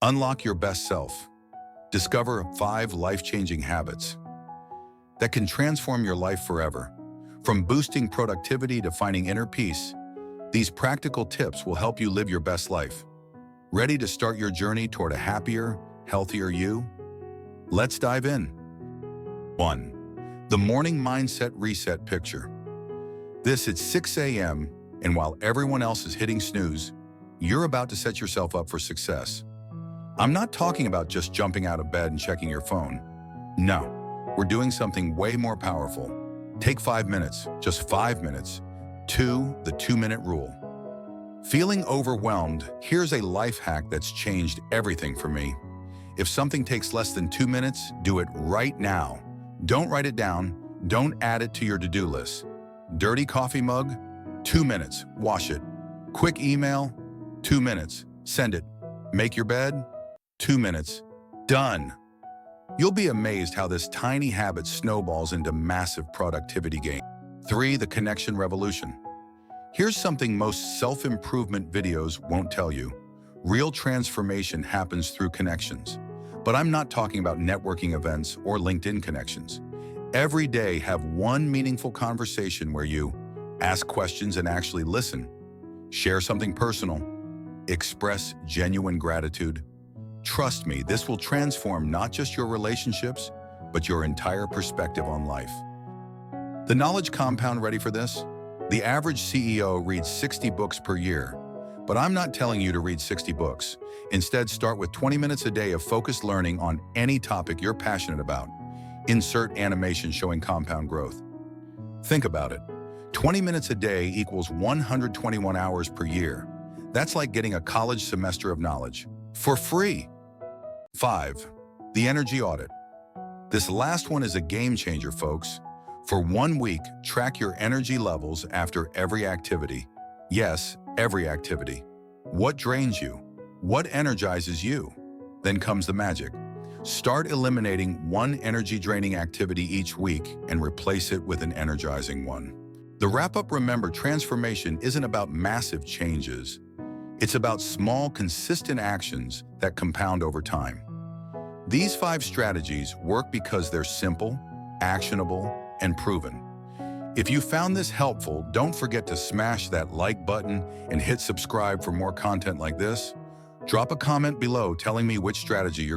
Unlock your best self. Discover 5 life-changing habits that can transform your life forever. From boosting productivity to finding inner peace, these practical tips will help you live your best life. Ready to start your journey toward a happier, healthier you? Let's dive in. 1. The morning mindset reset picture. This is 6 a.m., and while everyone else is hitting snooze, you're about to set yourself up for success. I'm not talking about just jumping out of bed and checking your phone. No, we're doing something way more powerful. Take 5 minutes, just 5 minutes, to the 2-minute rule. Feeling overwhelmed? Here's a life hack that's changed everything for me. If something takes less than 2 minutes, do it right now. Don't write it down. Don't add it to your to-do list. Dirty coffee mug? 2 minutes, wash it. Quick email? 2 minutes, send it. Make your bed? 2 minutes, done. You'll be amazed how this tiny habit snowballs into massive productivity gain. 3. The connection revolution. Here's something most self-improvement videos won't tell you. Real transformation happens through connections. But I'm not talking about networking events or LinkedIn connections. Every day, have one meaningful conversation where you ask questions and actually listen. Share something personal. Express genuine gratitude. Trust me, this will transform not just your relationships, but your entire perspective on life. The knowledge compound. Ready for this? The average CEO reads 60 books per year. But I'm not telling you to read 60 books. Instead, start with 20 minutes a day of focused learning on any topic you're passionate about. Insert animation showing compound growth. Think about it. 20 minutes a day equals 121 hours per year. That's like getting a college semester of knowledge for free. 5. The energy audit. This last one is a game changer, folks. For 1 week, track your energy levels after every activity. Yes, every activity. What drains you? What energizes you? Then comes the magic. Start eliminating one energy-draining activity each week and replace it with an energizing one. The wrap-up. Remember, transformation isn't about massive changes. It's about small, consistent actions that compound over time. These 5 strategies work because they're simple, actionable, and proven. If you found this helpful, don't forget to smash that like button and hit subscribe for more content like this. Drop a comment below telling me which strategy you're